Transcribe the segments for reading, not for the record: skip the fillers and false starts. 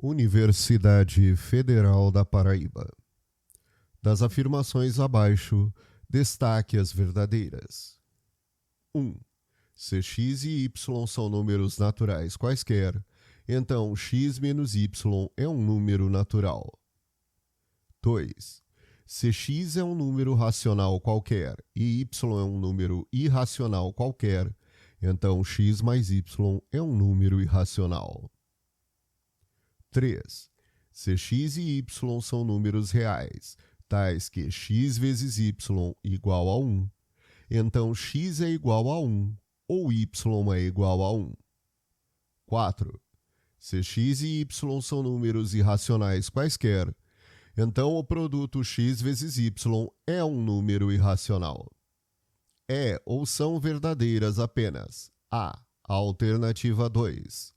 Universidade Federal da Paraíba. Das afirmações abaixo, destaque as verdadeiras. 1. Se x e y são números naturais quaisquer, então x menos y é um número natural. 2. Se x é um número racional qualquer e y é um número irracional qualquer, então x mais y é um número irracional. 3. Se x e y são números reais, tais que x vezes y igual a 1, então x é igual a 1 ou y é igual a 1. 4. Se x e y são números irracionais quaisquer, então o produto x vezes y é um número irracional. É ou são verdadeiras apenas a alternativa 2,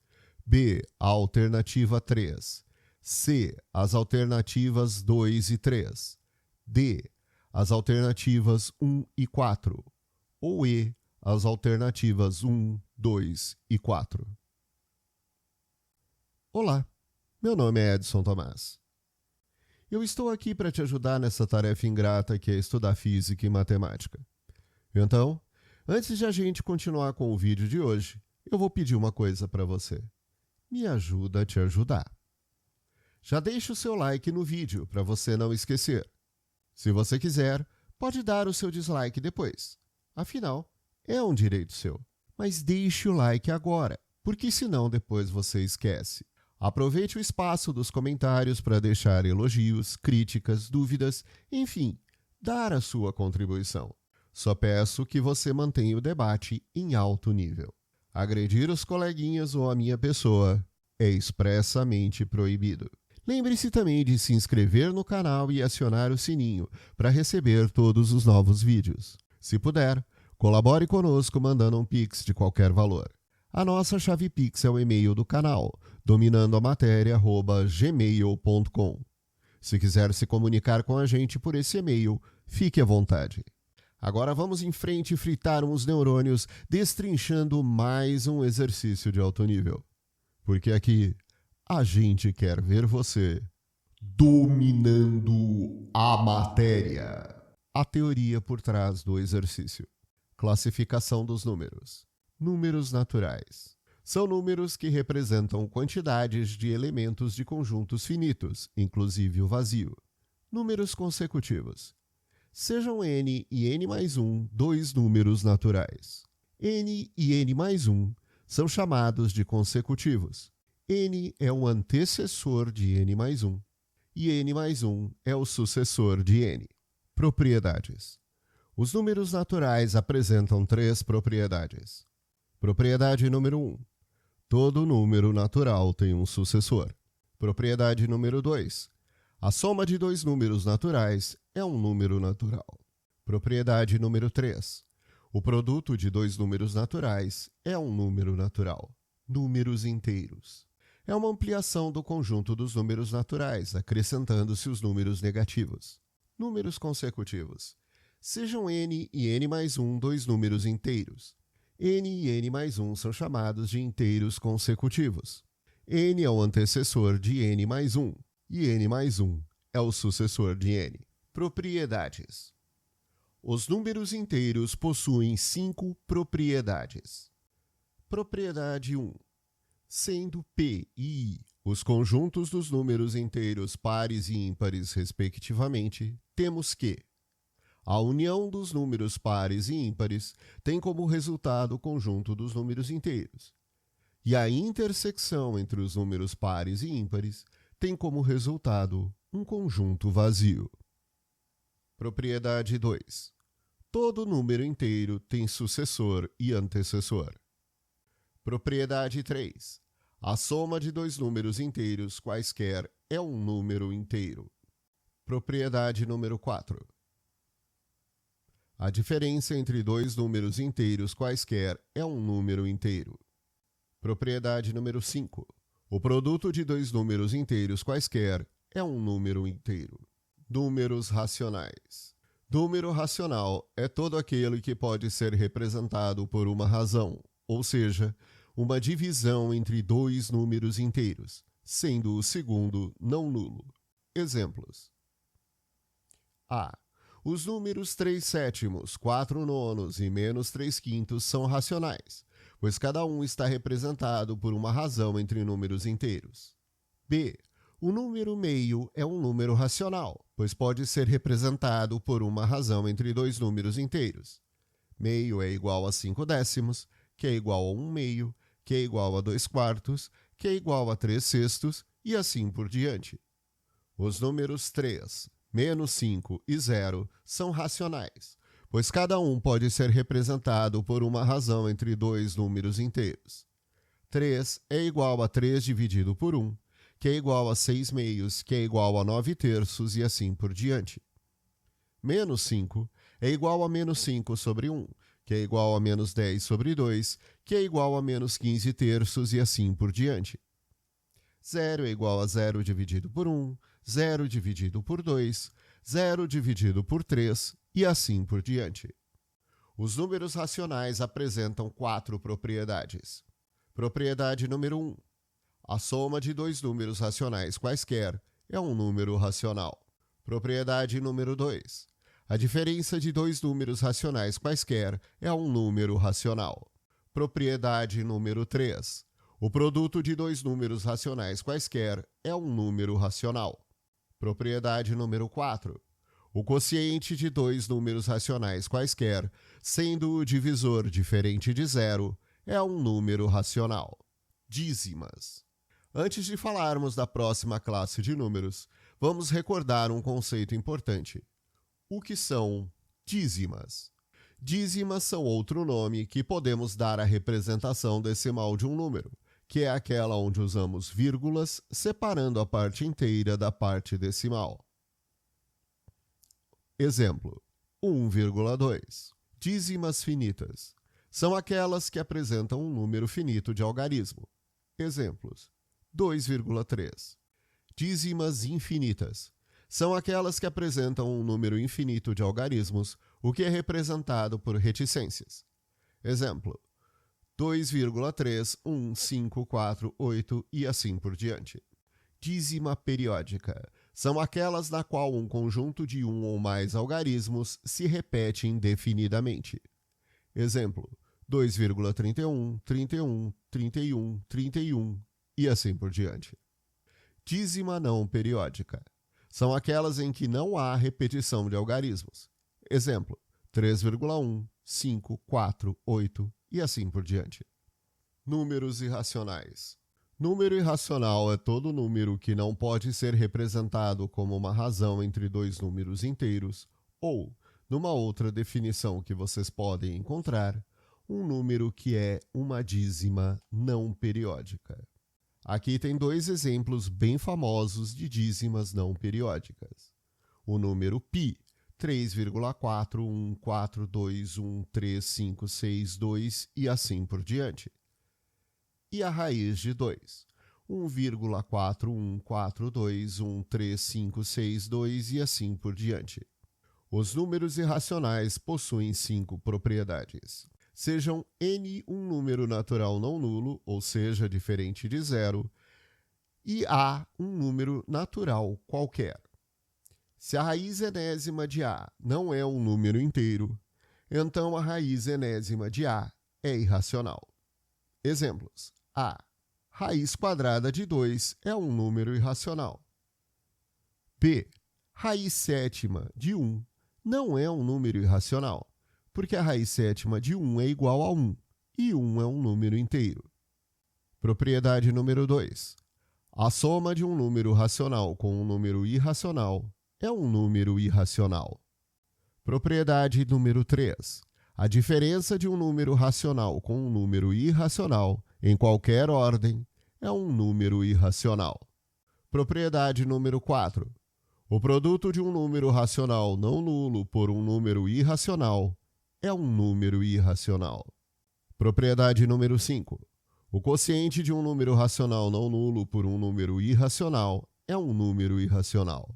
b, a alternativa 3, c, as alternativas 2 e 3, d, as alternativas 1 e 4, ou e, as alternativas 1, 2 e 4. Olá, meu nome é Edson Tomás. Eu estou aqui para te ajudar nessa tarefa ingrata que é estudar física e matemática. Então, antes de a gente continuar com o vídeo de hoje, eu vou pedir uma coisa para você. Me ajuda a te ajudar. Já deixa o seu like no vídeo para você não esquecer. Se você quiser, pode dar o seu dislike depois. Afinal, é um direito seu. Mas deixe o like agora, porque senão depois você esquece. Aproveite o espaço dos comentários para deixar elogios, críticas, dúvidas, enfim, dar a sua contribuição. Só peço que você mantenha o debate em alto nível. Agredir os coleguinhas ou a minha pessoa é expressamente proibido. Lembre-se também de se inscrever no canal e acionar o sininho para receber todos os novos vídeos. Se puder, colabore conosco mandando um Pix de qualquer valor. A nossa chave Pix é o e-mail do canal, dominandoamateria@gmail.com. Se quiser se comunicar com a gente por esse e-mail, fique à vontade. Agora vamos em frente e fritar uns neurônios, destrinchando mais um exercício de alto nível. Porque aqui a gente quer ver você dominando a matéria. A teoria por trás do exercício. Classificação dos números. Números naturais. São números que representam quantidades de elementos de conjuntos finitos, inclusive o vazio. Números consecutivos. Sejam n e n mais 1 dois números naturais. N e n mais 1 são chamados de consecutivos. N é o antecessor de n mais 1 e n mais 1 é o sucessor de n. Propriedades. Os números naturais apresentam três propriedades. Propriedade número 1. Todo número natural tem um sucessor. Propriedade número 2. A soma de dois números naturais é um número natural. Propriedade número 3. O produto de dois números naturais é um número natural. Números inteiros. É uma ampliação do conjunto dos números naturais, acrescentando-se os números negativos. Números consecutivos. Sejam n e n mais 1 dois números inteiros. N e n mais 1 são chamados de inteiros consecutivos. N é o antecessor de n mais 1 e n mais 1 é o sucessor de n. Propriedades. Os números inteiros possuem 5 propriedades. Propriedade 1. Sendo P e I os conjuntos dos números inteiros pares e ímpares, respectivamente, temos que a união dos números pares e ímpares tem como resultado o conjunto dos números inteiros, e a intersecção entre os números pares e ímpares tem como resultado um conjunto vazio. Propriedade 2. Todo número inteiro tem sucessor e antecessor. Propriedade 3. A soma de dois números inteiros quaisquer é um número inteiro. Propriedade número 4. A diferença entre dois números inteiros quaisquer é um número inteiro. Propriedade número 5. O produto de dois números inteiros quaisquer é um número inteiro. Números racionais. Número racional é todo aquele que pode ser representado por uma razão, ou seja, uma divisão entre dois números inteiros, sendo o segundo não nulo. Exemplos: A. Os números 3/7, 4/9 e -3/5 são racionais, pois cada um está representado por uma razão entre números inteiros. B. O número meio é um número racional, pois pode ser representado por uma razão entre dois números inteiros. Meio é igual a 5/10, que é igual a 1/2, que é igual a 2/4, que é igual a 3/6 e assim por diante. Os números 3, -5 e 0 são racionais, pois cada um pode ser representado por uma razão entre dois números inteiros. 3 é igual a 3 dividido por 1, que é igual a 6/2, que é igual a 9/3 e assim por diante. -5 é igual a -5 sobre 1, que é igual a -10 sobre 2, que é igual a -15/3 e assim por diante. 0 é igual a 0 dividido por 1, 0 dividido por 2, 0 dividido por 3 e assim por diante. Os números racionais apresentam 4 propriedades. Propriedade número 1. A soma de dois números racionais quaisquer é um número racional. Propriedade número 2. A diferença de dois números racionais quaisquer é um número racional. Propriedade número 3. O produto de dois números racionais quaisquer é um número racional. Propriedade número 4. O quociente de dois números racionais quaisquer, sendo o divisor diferente de zero, é um número racional. Dízimas. Antes de falarmos da próxima classe de números, vamos recordar um conceito importante. O que são dízimas? Dízimas são outro nome que podemos dar à representação decimal de um número, que é aquela onde usamos vírgulas separando a parte inteira da parte decimal. Exemplo: 1,2. Dízimas finitas. São aquelas que apresentam um número finito de algarismo. Exemplos: 2,3. Dízimas infinitas. São aquelas que apresentam um número infinito de algarismos, o que é representado por reticências. Exemplo: 2,31548 e assim por diante. Dízima periódica. São aquelas na qual um conjunto de um ou mais algarismos se repete indefinidamente. Exemplo: 2,31, 31, 31, 31 e assim por diante. Dízima não periódica. São aquelas em que não há repetição de algarismos. Exemplo: 3,1, 5, 4, 8 e assim por diante. Números irracionais. Número irracional é todo número que não pode ser representado como uma razão entre dois números inteiros ou, numa outra definição que vocês podem encontrar, um número que é uma dízima não periódica. Aqui tem dois exemplos bem famosos de dízimas não periódicas. O número π, 3,414213562 e assim por diante. E a raiz de 2, 1,4142135562 e assim por diante. Os números irracionais possuem 5 propriedades. Sejam n um número natural não nulo, ou seja, diferente de zero, e a um número natural qualquer. Se a raiz enésima de a não é um número inteiro, então a raiz enésima de a é irracional. Exemplos: a. Raiz quadrada de 2 é um número irracional. b. Raiz sétima de 1 não é um número irracional, porque a raiz sétima de 1 é igual a 1, e 1 é um número inteiro. Propriedade número 2. A soma de um número racional com um número irracional é um número irracional. Propriedade número 3. A diferença de um número racional com um número irracional, em qualquer ordem, é um número irracional. Propriedade número 4. O produto de um número racional não nulo por um número irracional é um número irracional. Propriedade número 5. O quociente de um número racional não nulo por um número irracional é um número irracional.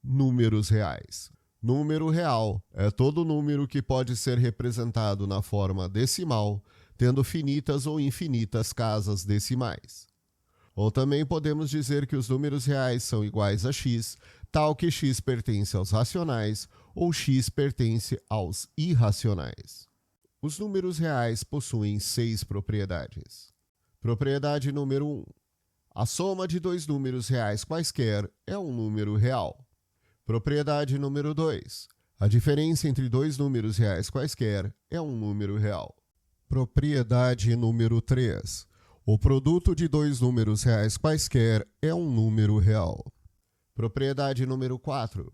Números reais. Número real é todo número que pode ser representado na forma decimal, tendo finitas ou infinitas casas decimais. Ou também podemos dizer que os números reais são iguais a x, tal que x pertence aos racionais ou x pertence aos irracionais. Os números reais possuem 6 propriedades. Propriedade número 1. A soma de dois números reais quaisquer é um número real. Propriedade número 2. A diferença entre dois números reais quaisquer é um número real. Propriedade número 3. O produto de dois números reais quaisquer é um número real. Propriedade número 4.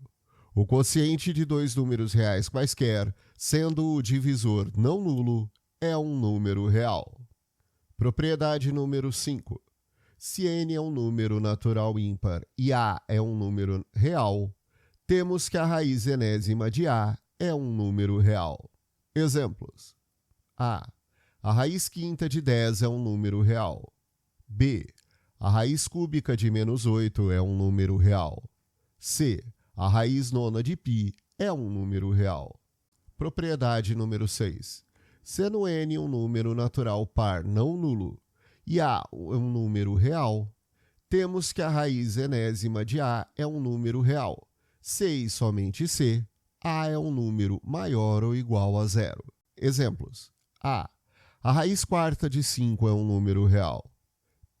O quociente de dois números reais quaisquer, sendo o divisor não nulo, é um número real. Propriedade número 5. Se n é um número natural ímpar e a é um número real, temos que a raiz enésima de a é um número real. Exemplos: a raiz quinta de 10 é um número real. b. A raiz cúbica de menos 8 é um número real. c. A raiz nona de π é um número real. Propriedade número 6. Sendo n um número natural par não nulo e a um número real, temos que a raiz enésima de a é um número real. Se e somente se, a é um número maior ou igual a zero. Exemplos: a raiz quarta de 5 é um número real.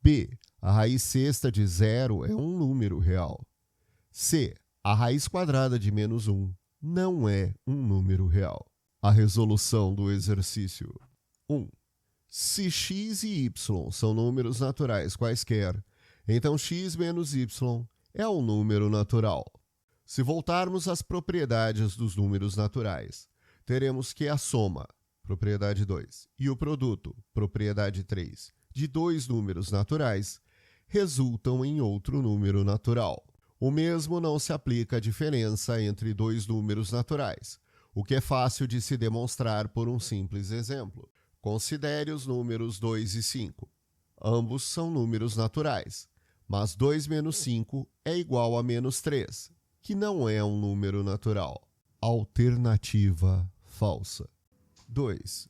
b. A raiz sexta de 0 é um número real. c. A raiz quadrada de menos 1 não é um número real. A resolução do exercício: 1. Se x e y são números naturais quaisquer, então x menos y é um número natural. Se voltarmos às propriedades dos números naturais, teremos que a soma, propriedade 2, e o produto, propriedade 3, de dois números naturais resultam em outro número natural. O mesmo não se aplica à diferença entre dois números naturais, o que é fácil de se demonstrar por um simples exemplo. Considere os números 2 e 5. Ambos são números naturais, mas 2 menos 5 é igual a menos 3, que não é um número natural. Alternativa falsa. 2.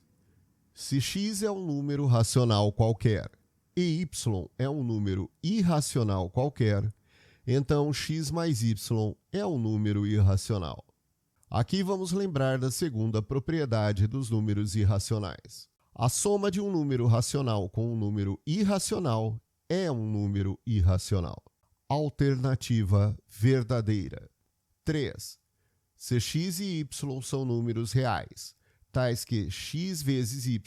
Se x é um número racional qualquer e y é um número irracional qualquer, então x mais y é um número irracional. Aqui vamos lembrar da segunda propriedade dos números irracionais. A soma de um número racional com um número irracional é um número irracional. Alternativa verdadeira. 3. Se x e y são números reais, tais que x vezes y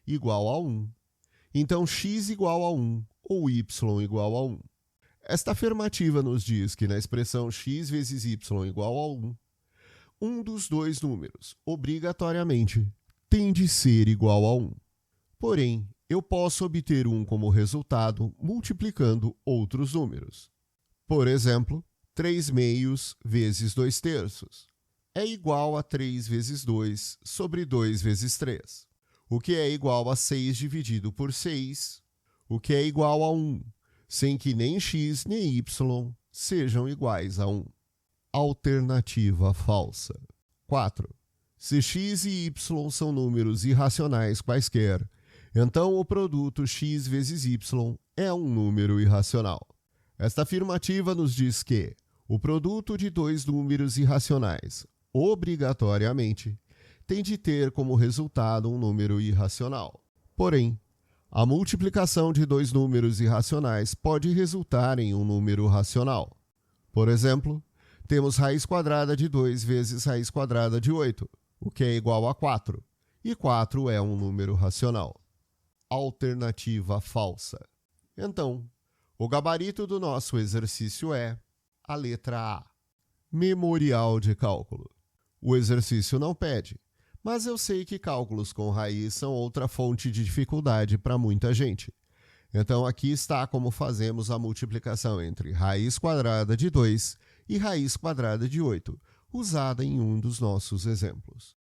igual a 1, então x igual a 1 ou y igual a 1. Esta afirmativa nos diz que na expressão x vezes y igual a 1, um dos dois números, obrigatoriamente, tem de ser igual a 1. Porém, eu posso obter 1 como resultado multiplicando outros números. Por exemplo, 3 meios vezes 2 terços é igual a 3 vezes 2 sobre 2 vezes 3, o que é igual a 6 dividido por 6, o que é igual a 1, sem que nem x nem y sejam iguais a 1. Alternativa falsa. 4. Se x e y são números irracionais quaisquer, então o produto x vezes y é um número irracional. Esta afirmativa nos diz que o produto de dois números irracionais, obrigatoriamente, tem de ter como resultado um número irracional. Porém, a multiplicação de dois números irracionais pode resultar em um número racional. Por exemplo, temos raiz quadrada de 2 vezes raiz quadrada de 8, o que é igual a 4, e 4 é um número racional. Alternativa falsa. Então, o gabarito do nosso exercício é a letra A. Memorial de cálculo. O exercício não pede, mas eu sei que cálculos com raiz são outra fonte de dificuldade para muita gente. Então aqui está como fazemos a multiplicação entre raiz quadrada de 2 e raiz quadrada de 8, usada em um dos nossos exemplos.